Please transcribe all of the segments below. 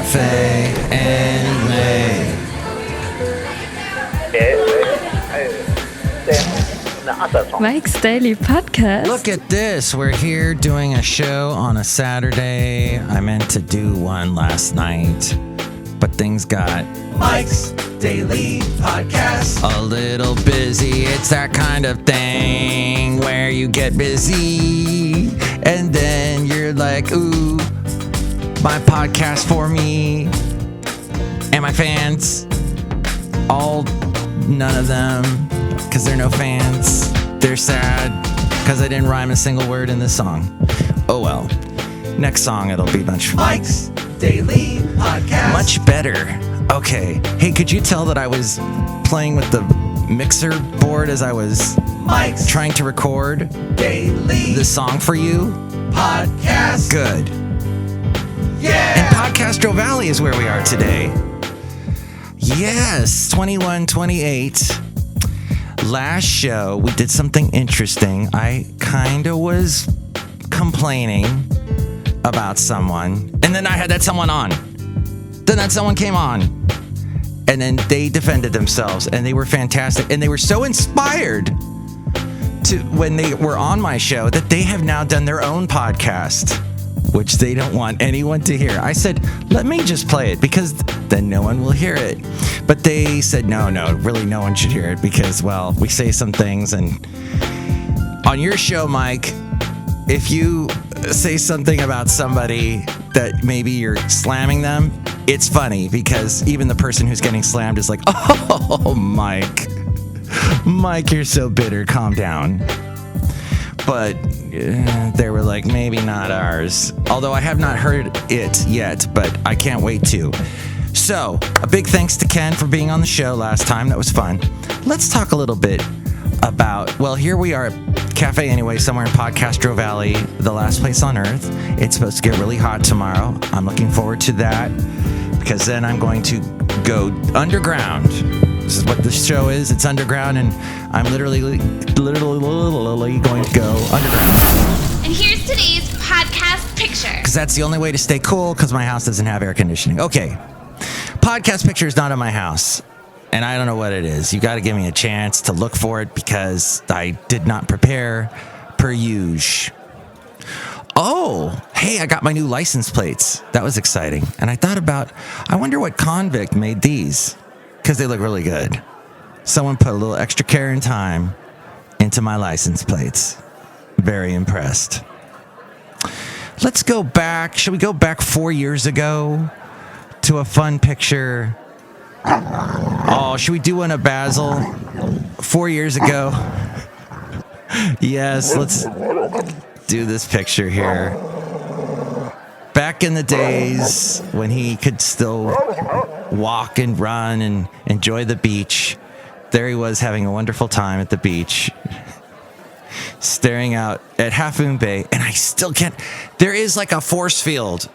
Cafe Anyway. Mike's Daily Podcast. Look at this. We're here doing a show on a Saturday. I meant to do one last night, but things got Mike's Daily Podcast a little busy. It's that kind of thing where you get busy and then you're like, ooh, my podcast for me and my fans, none of them, because they're no fans. They're sad because I didn't rhyme a single word in this song. Oh well. Next song, it'll be much Mike's Daily Podcast. much better. Okay. Hey, could you tell that I was playing with the mixer board as I was Mike's trying to record Daily the song for you? Podcast. Good. Yeah. And Podcastro Valley is where we are today. Yes, 2128. Last show, we did something interesting. I kind of was complaining about someone, and then I had that someone on. Then that someone came on, and then they defended themselves, and they were fantastic, and they were so inspired to when they were on my show that they have now done their own podcast, which they don't want anyone to hear. I said, let me just play it because then no one will hear it. But they said, no, really no one should hear it because, well, we say some things. And on your show, Mike, if you say something about somebody that maybe you're slamming them, it's funny because even the person who's getting slammed is like, oh, Mike, you're so bitter. Calm down. But they were like, maybe not ours. Although I have not heard it yet, but I can't wait to. So, a big thanks to Ken for being on the show last time. That was fun. Let's talk a little bit about, well, here we are at Cafe Anyway, somewhere in Podcastro Valley, the last place on earth. It's supposed to get really hot tomorrow. I'm looking forward to that because then I'm going to go underground. This is what this show is. It's underground, and I'm literally going to go underground. And here's today's podcast picture. Because that's the only way to stay cool, because my house doesn't have air conditioning. Okay. Podcast picture is not in my house, and I don't know what it is. You got to give me a chance to look for it, because I did not prepare per usual. Oh, hey, I got my new license plates. That was exciting. And I thought about, I wonder what convict made these. Because they look really good. Someone put a little extra care and time into my license plates. Very impressed. Let's go back. Should we go back 4 years ago to a fun picture? Oh, should we do one of Basil 4 years ago? Yes, let's do this picture here. Back in the days when he could still walk and run and enjoy the beach, there he was having a wonderful time at the beach, staring out at Half Moon Bay, and I still can't. There is like a force field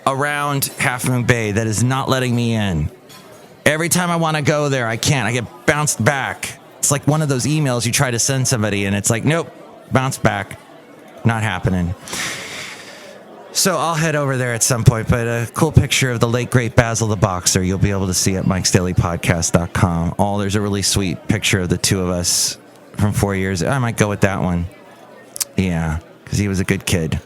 around Half Moon Bay that is not letting me in. Every time I want to go there, I can't. I get bounced back. It's like one of those emails you try to send somebody, and it's like, nope, bounce back. Not happening. So I'll head over there at some point, but a cool picture of the late, great Basil the Boxer you'll be able to see at mikesdailypodcast.com. Oh, there's a really sweet picture of the two of us from 4 years. I might go with that one. Yeah, because he was a good kid.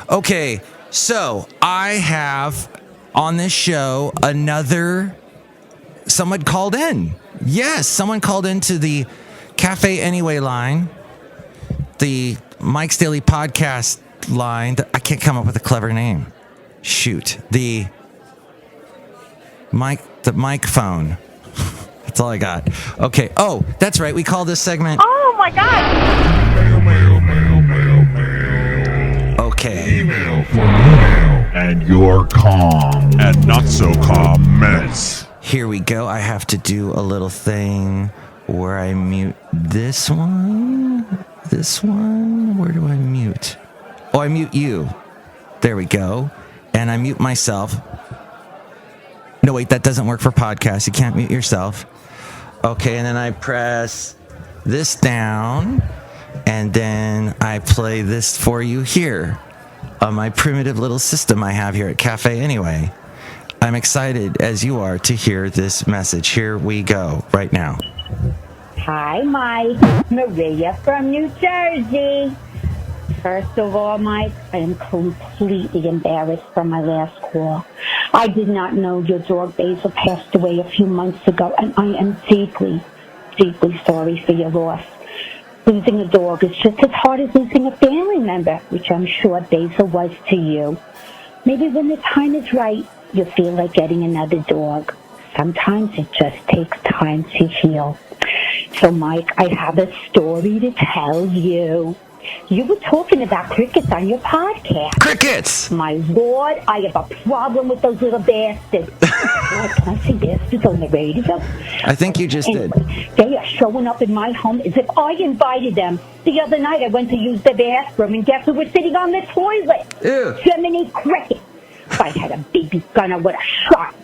Okay, so I have on this show someone called in. Yes, someone called into the Cafe Anyway line, the Mike's Daily Podcast line. I can't come up with a clever name. Shoot. The mic phone. That's all I got. Okay. Oh, that's right. We call this segment. Oh my God. Okay. Email for email and your calm and not so calm mess. Here we go. I have to do a little thing where I mute this one. This one. Where do I mute? Oh, I mute you. There we go. And I mute myself. No, wait, that doesn't work for podcasts. You can't mute yourself. Okay, and then I press this down, and then I play this for you here on my primitive little system I have here at Cafe Anyway. I'm excited as you are to hear this message. Here we go right now. Hi, Mike. Maria from New Jersey. First of all, Mike, I am completely embarrassed from my last call. I did not know your dog Basil passed away a few months ago, and I am deeply, deeply sorry for your loss. Losing a dog is just as hard as losing a family member, which I'm sure Basil was to you. Maybe when the time is right, you'll feel like getting another dog. Sometimes it just takes time to heal. So, Mike, I have a story to tell you. You were talking about crickets on your podcast. Crickets! My Lord, I have a problem with those little bastards. Lord, can I say bastards on the radio? I think you just did. They are showing up in my home as if I invited them. The other night I went to use the bathroom, and guess who was sitting on the toilet? Ew. Jiminy Cricket. If I had a baby gun, I would have shot him.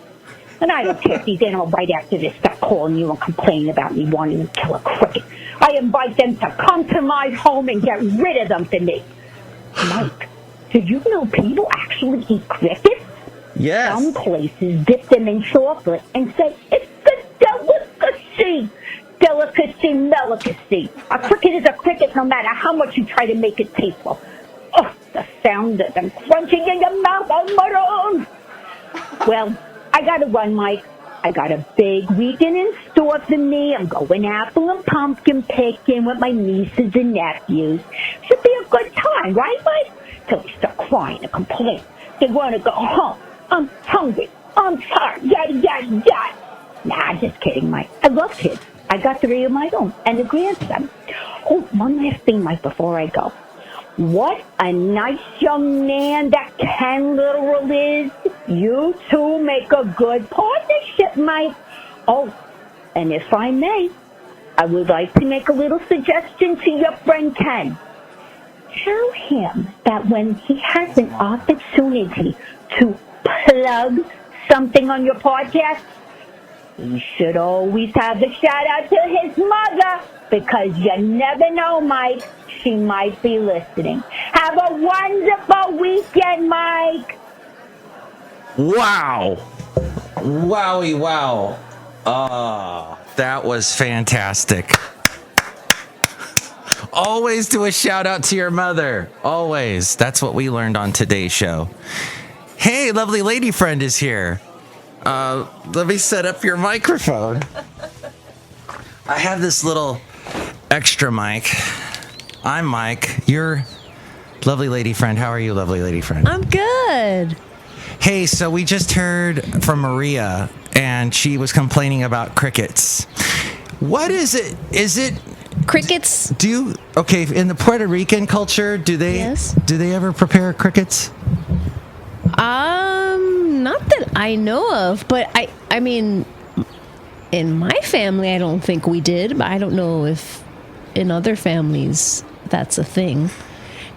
And I don't care if these animals right after this start calling you and complaining about me wanting to kill a cricket. I invite them to come to my home and get rid of them for me. Mike, did you know people actually eat crickets? Yes. Some places dip them in chocolate and say, it's a delicacy. Delicacy. A cricket is a cricket no matter how much you try to make it tasteful. Oh, the sound of them crunching in your mouth. Oh, well, I gotta run, Mike. I got a big weekend in store for me. I'm going apple and pumpkin picking with my nieces and nephews. Should be a good time, right, Mike? Till they start crying and complaining. They want to go home. I'm hungry. I'm tired. Yada. Nah, just kidding, Mike. I love kids. I got 3 of my own and a grandson. Oh, one last thing, Mike, before I go. What a nice young man that Ken Literal is. You two make a good partnership, Mike. Oh, and if I may, I would like to make a little suggestion to your friend Ken. Tell him that when he has an opportunity to plug something on your podcast, he should always have a shout out to his mother, because you never know, Mike. She might be listening. Have a wonderful weekend, Mike. Wow. Wowie wow. Oh, that was fantastic. Always do a shout out to your mother. Always. That's what we learned on today's show. Hey, lovely lady friend is here. Let me set up your microphone. I have this little extra mic. I'm Mike. Your lovely lady friend. How are you, lovely lady friend? I'm good. Hey, so we just heard from Maria, and she was complaining about crickets. What is it? Is it Crickets? Okay, in the Puerto Rican culture, do they ever prepare crickets? Not that I know of, but I mean, in my family, I don't think we did, but I don't know if in other families that's a thing.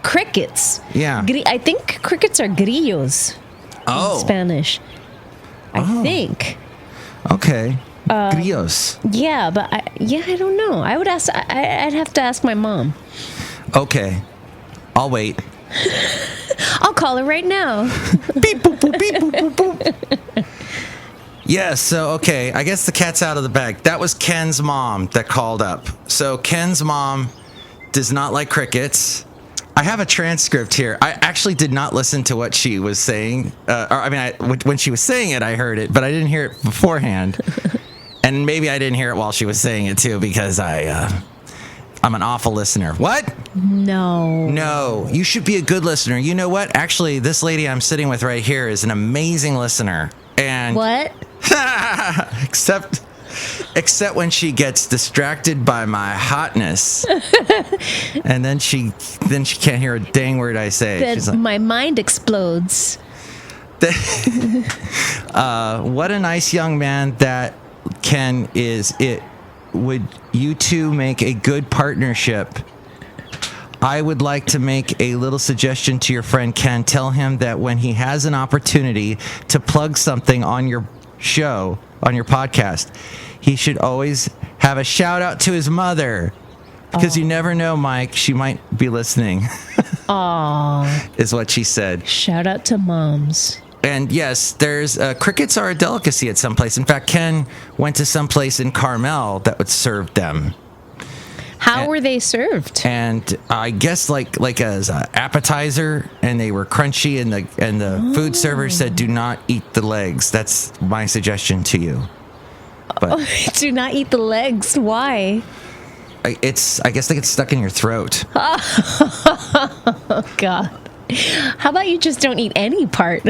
Crickets. Yeah. I think crickets are grillos. In Spanish. I think. Okay. Grillos. Yeah, but I don't know. I'd have to ask my mom. Okay. I'll wait. I'll call her right now. Beep, boop, boop, beep, boop, boop, boop. Yes, so, okay, I guess the cat's out of the bag. That was Ken's mom that called up. So Ken's mom does not like crickets. I have a transcript here. I actually did not listen to what she was saying. When she was saying it, I heard it, but I didn't hear it beforehand. And maybe I didn't hear it while she was saying it, too, because I'm an awful listener. What? No, you should be a good listener. You know what? Actually, this lady I'm sitting with right here is an amazing listener. And what? except when she gets distracted by my hotness, and then she can't hear a dang word I say. She's like, my mind explodes. What a nice young man that Ken is. Would you two make a good partnership? I would like to make a little suggestion to your friend Ken. Tell him that when he has an opportunity to plug something on your show, on your podcast, he should always have a shout out to his mother. Because you never know, Mike, she might be listening. Aww. Is what she said. Shout out to moms. And yes, there's crickets are a delicacy at some place. In fact, Ken went to some place in Carmel that would serve them. How were they served? And I guess like as an appetizer, and they were crunchy. And the food server said, "Do not eat the legs." That's my suggestion to you. But Do not eat the legs. Why? I guess they get stuck in your throat. Oh, God. How about you just don't eat any part?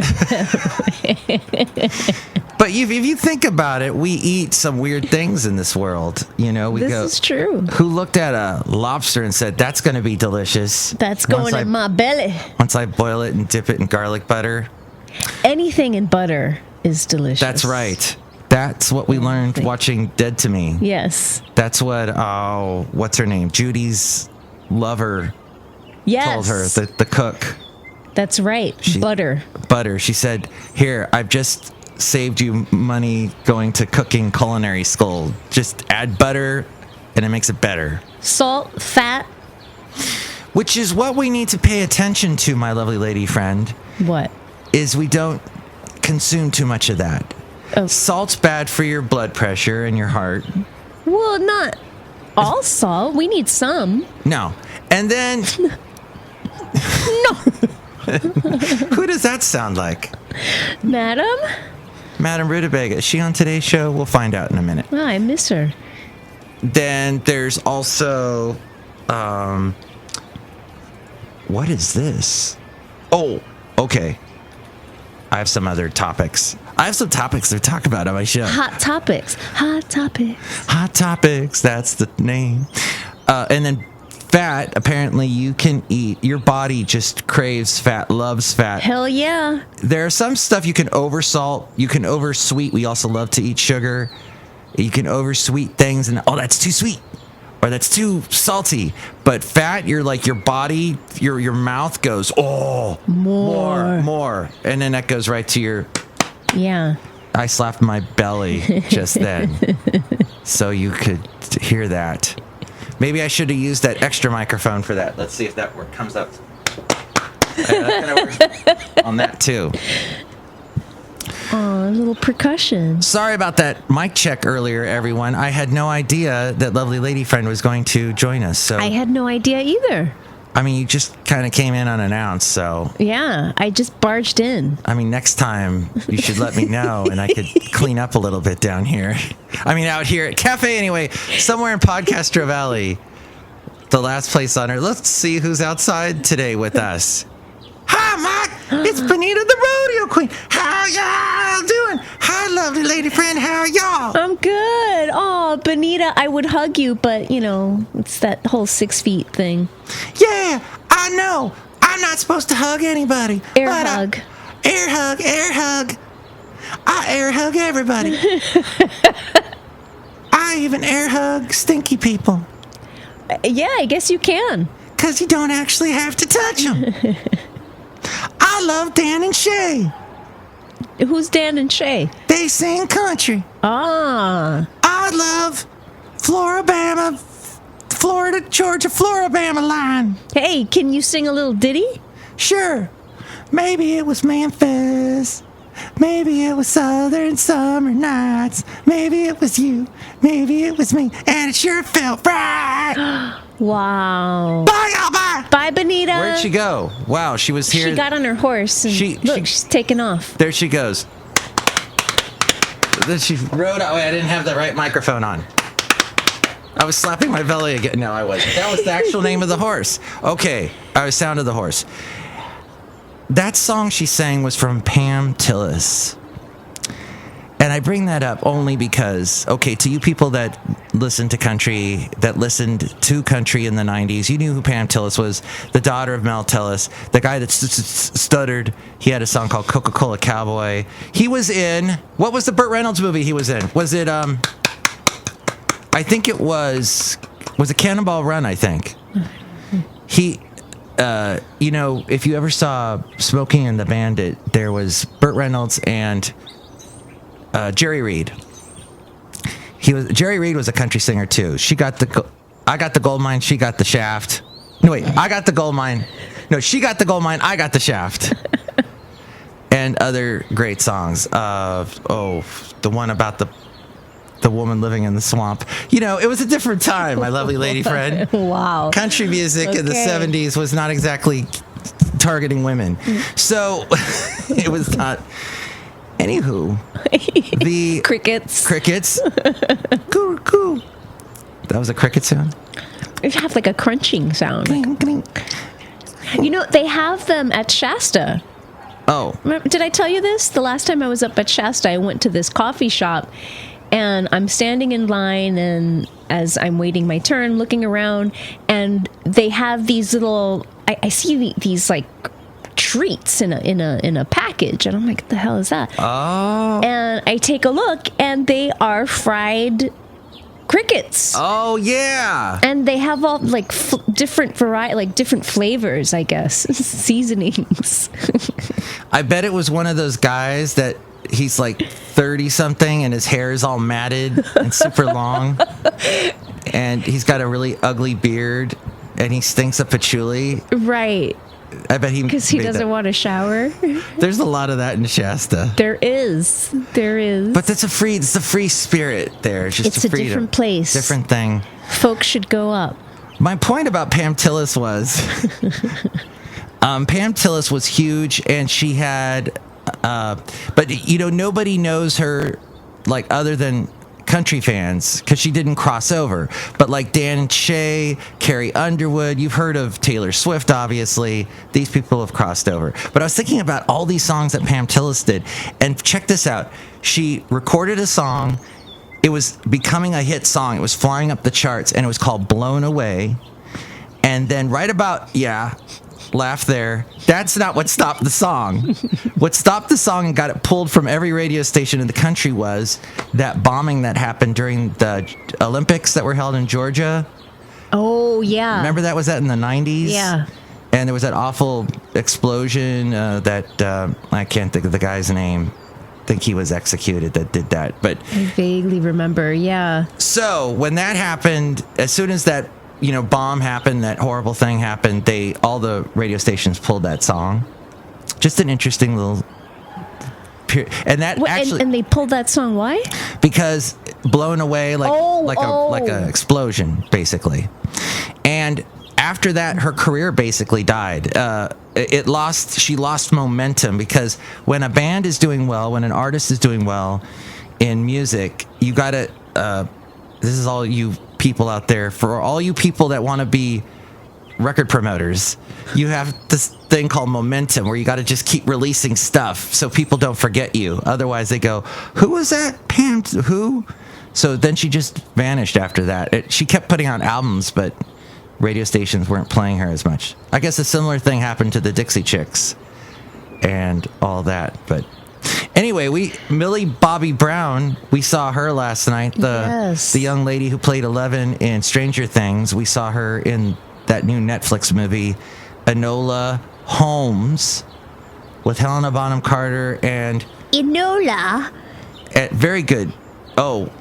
But if you think about it, we eat some weird things in this world. You know, This is true. Who looked at a lobster and said, "That's going to be delicious. That's going in my belly." Once I boil it and dip it in garlic butter. Anything in butter is delicious. That's right. That's what we learned watching Dead to Me. Yes. That's what, what's her name? Judy's lover told her, the cook. That's right. Butter. She said, "Here, I've just saved you money going to cooking culinary school. Just add butter and it makes it better." Salt, fat. Which is what we need to pay attention to, my lovely lady friend. What? Is we don't consume too much of that. Oh. Salt's bad for your blood pressure and your heart. Well, not all salt. We need some. No. And then... No. Who does that sound like? Madam Rootabega. Is she on today's show? We'll find out in a minute. Oh, I miss her. Then there's also... what is this? Oh, okay. I have some other topics. I have some topics to talk about on my show. Hot topics. Hot topics. Hot topics. That's the name. And then fat. Apparently, you can eat. Your body just craves fat, loves fat. Hell yeah. There's some stuff you can oversalt. You can oversweet. We also love to eat sugar. You can oversweet things, and that's too sweet, or that's too salty. But fat, you're like your body, your mouth goes, more, and then that goes right to your. Yeah. I slapped my belly just then, so you could hear that. Maybe I should have used that extra microphone for that. Let's see if that comes up. That kind of works on that too. Oh, a little percussion. Sorry about that mic check earlier, everyone. I had no idea that lovely lady friend was going to join us. So I had no idea either. I mean, you just kind of came in unannounced, so... Yeah, I just barged in. I mean, next time, you should let me know, and I could clean up a little bit down here. I mean, out here at Cafe, anyway, somewhere in Podcastro Valley, the last place on earth. Let's see who's outside today with us. Hi, Mike! It's Benita, the rodeo queen. How y'all doing? Hi, lovely lady friend. How are y'all? I'm good. Oh, Benita, I would hug you, but, it's that whole 6 feet thing. Yeah, I know. I'm not supposed to hug anybody. Air hug. Air hug. I air hug everybody. I even air hug stinky people. Yeah, I guess you can. Because you don't actually have to touch them. I love Dan and Shay. Who's Dan and Shay? They sing country. Ah. I love Floribama, Florida, Georgia, Floribama line. Hey, can you sing a little ditty? Sure. Maybe it was Memphis. Maybe it was Southern Summer Nights. Maybe it was you. Maybe it was me. And it sure felt right. Wow. Bye, y'all. Bye. Bye, Benita. Where'd she go? Wow, she was here. She got on her horse and she's taking off. There she goes. Then she rode out. Wait, I didn't have the right microphone on. I was slapping my belly again. No, I wasn't. That was the actual name of the horse. Okay, I was Sound of the Horse. That song she sang was from Pam Tillis. And I bring that up only because, to you people that listen to country, that listened to country in the 90s, you knew who Pam Tillis was, the daughter of Mel Tillis, the guy that stuttered. He had a song called Coca-Cola Cowboy. He was in, what was the Burt Reynolds movie he was in? Was it, I think it was it Cannonball Run, I think. He... if you ever saw Smokey and the Bandit, there was Burt Reynolds and Jerry Reed. Jerry Reed was a country singer too. I got the gold mine, she got the shaft. No, wait, I got the gold mine. No, she got the gold mine, I got the shaft. and other great songs. The one about the woman living in the swamp. You know, it was a different time, my lovely lady friend. Wow. Country music in the 70s was not exactly targeting women. So it was not. Anywho, the Crickets. Coo, coo. That was a cricket sound? It have like a crunching sound. Clink, clink. You know, they have them at Shasta. Oh. Remember, did I tell you this? The last time I was up at Shasta, I went to this coffee shop, and I'm standing in line, and as I'm waiting my turn, looking around, and they have these little, I see these like treats in a package, and I'm like, what the hell is that? Oh. And I take a look, and they are fried crickets. Oh, yeah. And they have all like different variety, like different flavors, I guess, seasonings. I bet it was one of those guys that he's like 30 something and his hair is all matted and super long. And he's got a really ugly beard and he stinks of patchouli. Right. I bet because he doesn't want to shower. There's a lot of that in Shasta. There is. But it's a free spirit there. It's just it's a freedom. Different place. Different thing. Folks should go up. My point about Pam Tillis was, Pam Tillis was huge, and she had, but you know, nobody knows her like other than country fans because she didn't cross over. But like Dan Shay, Carrie Underwood, you've heard of Taylor Swift, obviously. These people have crossed over. But I was thinking about all these songs that Pam Tillis did, and check this out. She recorded a song. It was becoming a hit song. It was flying up the charts, and it was called Blown Away. And then right about, laugh there. That's not what stopped the song. What stopped the song and got it pulled from every radio station in the country was that bombing that happened during the Olympics that were held in Georgia. Oh, yeah. Remember that? Was that in the 90s? Yeah. And there was that awful explosion that I can't think of the guy's name. I think he was executed that did that. But I vaguely remember, yeah. So when that happened, as soon as that bomb happened, that horrible thing happened, all the radio stations pulled that song. Just an interesting little period. And that actually, and they pulled that song. Why? Because blown away like a explosion, basically. And after that, her career basically died. She lost momentum, because when a band is doing well, when an artist is doing well in music, you gotta. This is all you people out there, for all you people that want to be record promoters, you have this thing called momentum where you got to just keep releasing stuff so people don't forget you. Otherwise they go, who was that? Pam, who? So then she just vanished after that. She kept putting out albums, but radio stations weren't playing her as much. I guess a similar thing happened to the Dixie Chicks and all that. But anyway, Millie Bobby Brown, we saw her last night. The young lady who played 11 in Stranger Things. We saw her in that new Netflix movie, Enola Holmes, with Helena Bonham Carter and Enola. Very good. Oh,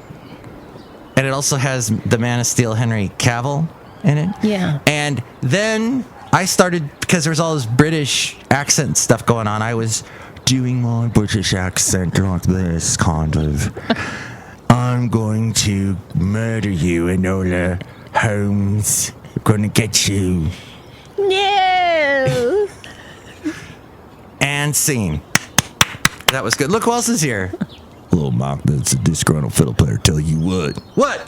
and it also has the Man of Steel, Henry Cavill, in it. Yeah. And then I started, because there was all this British accent stuff going on, I was doing my British accent like this, kind of. I'm going to murder you, Enola Holmes. I'm going to get you. No. And scene. That was good. Look who else is here. Hello, Mark. That's a disgruntled fiddle player. Tell you what. What?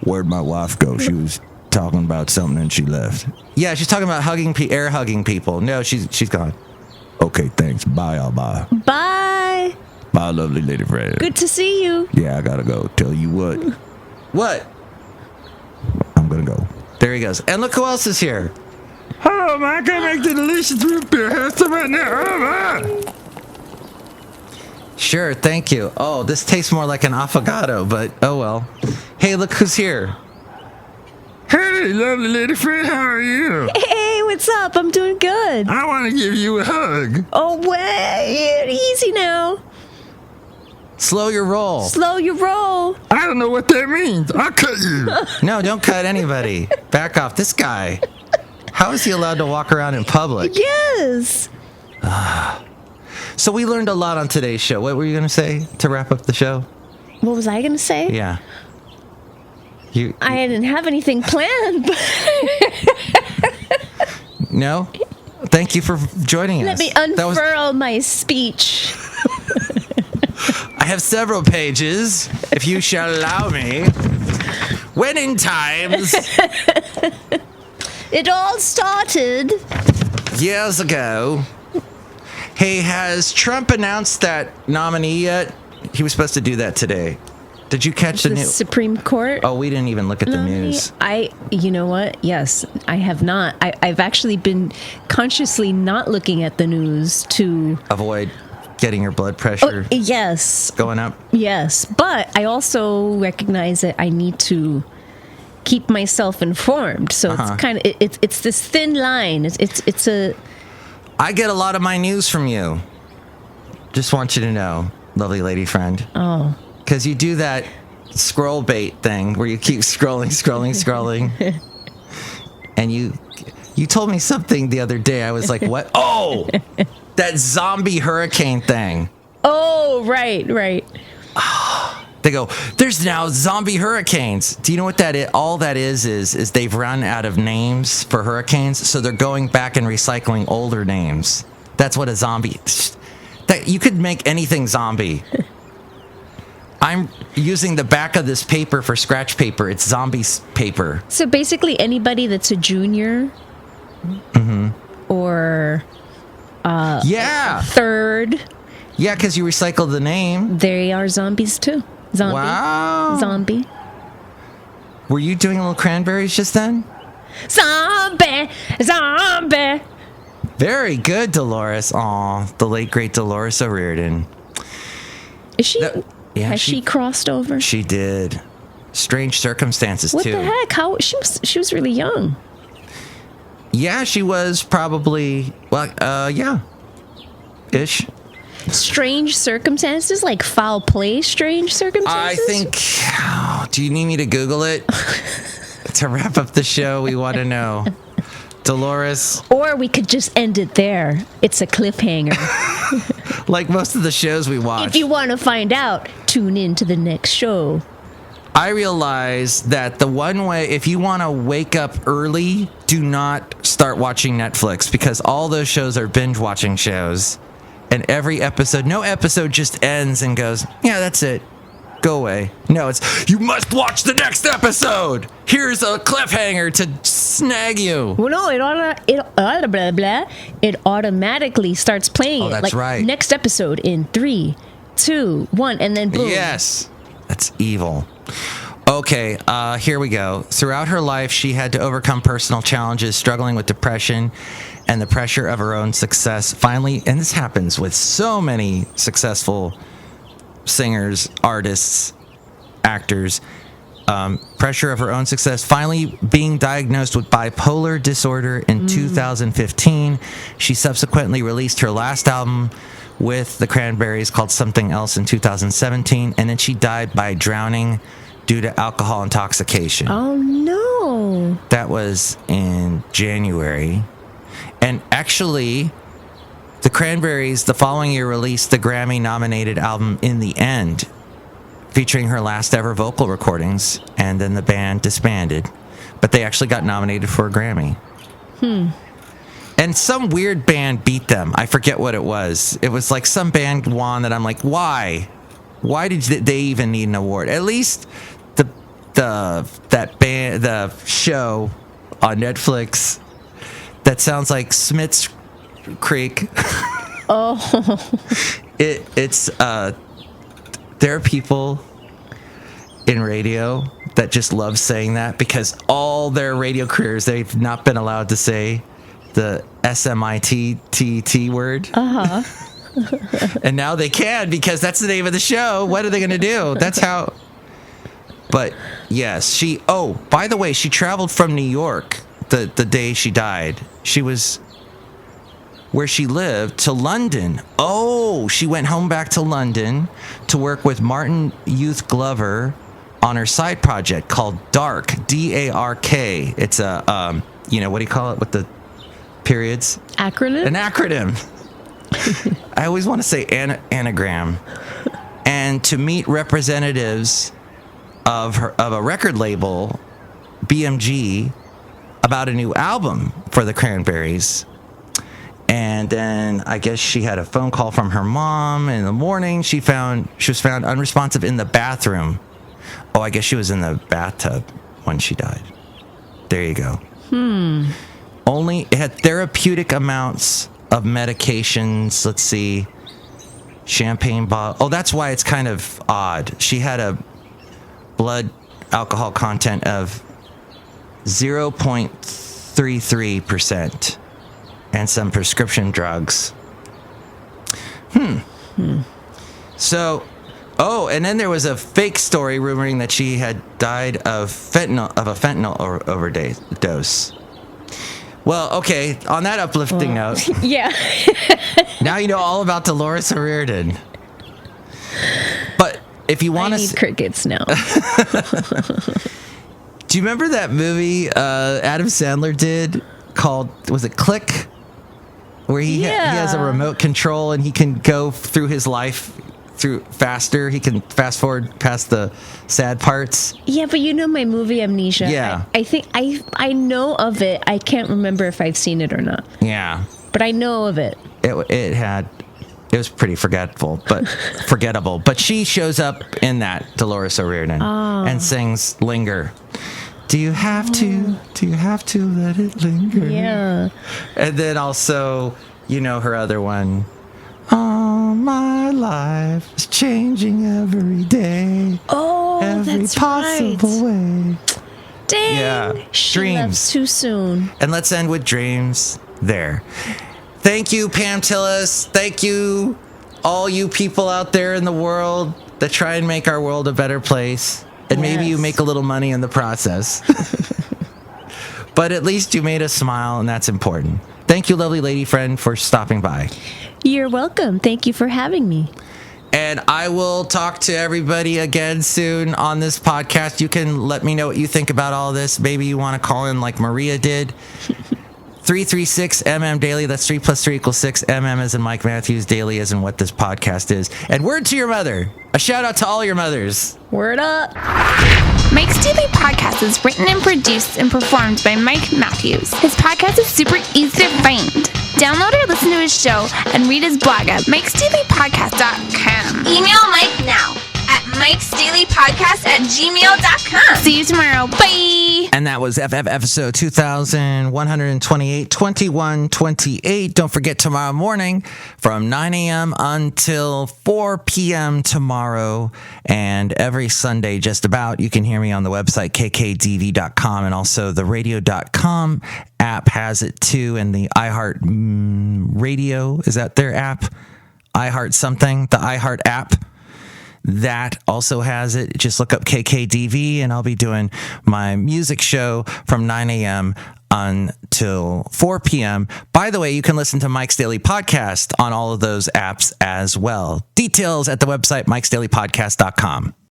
Where'd my wife go? She was talking about something and she left. Yeah, she's talking about air hugging people. No, she's gone. Okay, thanks. Bye, all. Bye. Bye. Bye, lovely lady friend. Good to see you. Yeah, I gotta go. Tell you what. What? I'm gonna go. There he goes. And look who else is here. Oh, my, I can make the delicious root beer. Have some right now. Sure, thank you. Oh, this tastes more like an affogato, but oh well. Hey, look who's here. Hey, lovely lady friend, how are you? Hey, what's up? I'm doing good. I want to give you a hug. Oh, wait. Easy now. Slow your roll. Slow your roll. I don't know what that means. I'll cut you. No, don't cut anybody. Back off. This guy. How is he allowed to walk around in public? Yes. So we learned a lot on today's show. What were you going to say to wrap up the show? What was I going to say? Yeah. I didn't have anything planned. No? Thank you for joining us. Let me unfurl my speech. I have several pages, if you shall allow me. When in times... It all started years ago. Hey, has Trump announced that nominee yet? He was supposed to do that today. Did you catch the news? Supreme Court? Oh, we didn't even look at the news. You know what? Yes, I have not. I've actually been consciously not looking at the news to avoid getting your blood pressure. Yes. Going up. Yes, but I also recognize that I need to keep myself informed. So it's kind of it's this thin line. It's a. I get a lot of my news from you. Just want you to know, lovely lady friend. Oh. Because you do that scroll bait thing where you keep scrolling, and you told me something the other day. I was like, what? Oh, that zombie hurricane thing. Oh, right. They go, there's now zombie hurricanes. Do you know what that is? All that is they've run out of names for hurricanes, so they're going back and recycling older names. That's what a zombie... That you could make anything zombie. I'm using the back of this paper for scratch paper. It's zombie paper. So basically anybody that's a junior or third. Yeah, because you recycled the name. They are zombies too. Zombie. Wow. Zombie. Were you doing little cranberries just then? Zombie. Very good, Dolores. Aw, the late, great Dolores O'Riordan. Is she... Yeah, has she crossed over? She did. Strange circumstances, too. What the heck? How she was really young. Yeah, she was probably, yeah. Ish. Strange circumstances? Like foul play strange circumstances? I think, do you need me to Google it? To wrap up the show, we want to know. Dolores. Or we could just end it there. It's a cliffhanger. Like most of the shows we watch. If you want to find out, tune in to the next show. I realize that the one way, if you want to wake up early, do not start watching Netflix, because all those shows are binge watching shows. And every episode, no episode just ends and goes, yeah, that's it. Go away. No, it's, you must watch the next episode. Here's a cliffhanger to snag you. Well, no, it automatically starts playing. Oh, that's right. Next episode in 3, 2, 1, and then boom. Yes, that's evil. Okay, here we go. Throughout her life, she had to overcome personal challenges, struggling with depression and the pressure of her own success. Finally, and this happens with so many successful singers, artists, actors, pressure of her own success, finally being diagnosed with bipolar disorder in 2015. She subsequently released her last album with the Cranberries called Something Else in 2017, and then she died by drowning due to alcohol intoxication. Oh, no. That was in January. And actually, the Cranberries the following year released the Grammy-nominated album In the End, featuring her last ever vocal recordings, and then the band disbanded. But they actually got nominated for a Grammy. And some weird band beat them. I forget what it was. It was like some band won that I'm like, why? Why did they even need an award? At least that band, the show on Netflix that sounds like Smith's Creek. Oh. It's there are people in radio that just love saying that, because all their radio careers they've not been allowed to say the SMITT word. And now they can, because that's the name of the show. What are they going to do? That's how. But yes, by the way, she traveled from New York the day she died. She was where she lived to London. Oh, she went home back to London to work with Martin Youth Glover on her side project called Dark, D-A-R-K. It's a, what do you call it with the periods? Acronym? An acronym. I always want to say anagram. And to meet representatives of a record label, BMG, about a new album for the Cranberries. And then I guess she had a phone call from her mom in the morning. She was found unresponsive in the bathroom. Oh, I guess she was in the bathtub when she died. There you go. It had therapeutic amounts of medications. Let's see. Champagne bottle. Oh, that's why it's kind of odd. She had a blood alcohol content of 0.33% and some prescription drugs. So, and then there was a fake story rumoring that she had died of a fentanyl overdose. Well, okay, on that uplifting note. Yeah. Now you know all about Dolores O'Riordan. But if you want to... I need crickets now. Do you remember that movie Adam Sandler did called, was it Click? Where he has a remote control and he can go through his life faster. He can fast forward past the sad parts. Yeah, but you know my movie amnesia. Yeah. I think I know of it. I can't remember if I've seen it or not. Yeah. But I know of it. It was pretty forgettable. But she shows up in that, Dolores O'Riordan, and sings Linger. Do you have to let it linger? Yeah. And then also, her other one. Oh, my life is changing every day. Oh, every that's possible right. way. Dang. Yeah. She Dreams. left too soon. And let's end with dreams there. Thank you, Pam Tillis. Thank you, all you people out there in the world that try and make our world a better place. And maybe you make a little money in the process. But at least you made us smile, and that's important. Thank you, lovely lady friend, for stopping by. You're welcome. Thank you for having me. And I will talk to everybody again soon on this podcast. You can let me know what you think about all this. Maybe you want to call in like Maria did. 336 Daily. That's 3 + 3 = 6. As in Mike Matthews. Daily as in what this podcast is. And word to your mother. A shout out to all your mothers. Word up. Mike's Daily Podcast is written and produced and performed by Mike Matthews. His podcast is super easy to find. Download or listen to his show and read his blog at mikesdailypodcast.com. Email Mike now at mikesdailypodcast@gmail.com. See you tomorrow. Bye. And that was FF episode 2128, 2128. Don't forget tomorrow morning from 9 a.m. until 4 p.m. tomorrow. And every Sunday, just about, you can hear me on the website, kkdv.com. And also the radio.com app has it too. And the iHeart Radio, is that their app? iHeart something, the iHeart app. That also has it. Just look up KKDV, and I'll be doing my music show from 9 a.m. until 4 p.m. By the way, you can listen to Mike's Daily Podcast on all of those apps as well. Details at the website, mikesdailypodcast.com.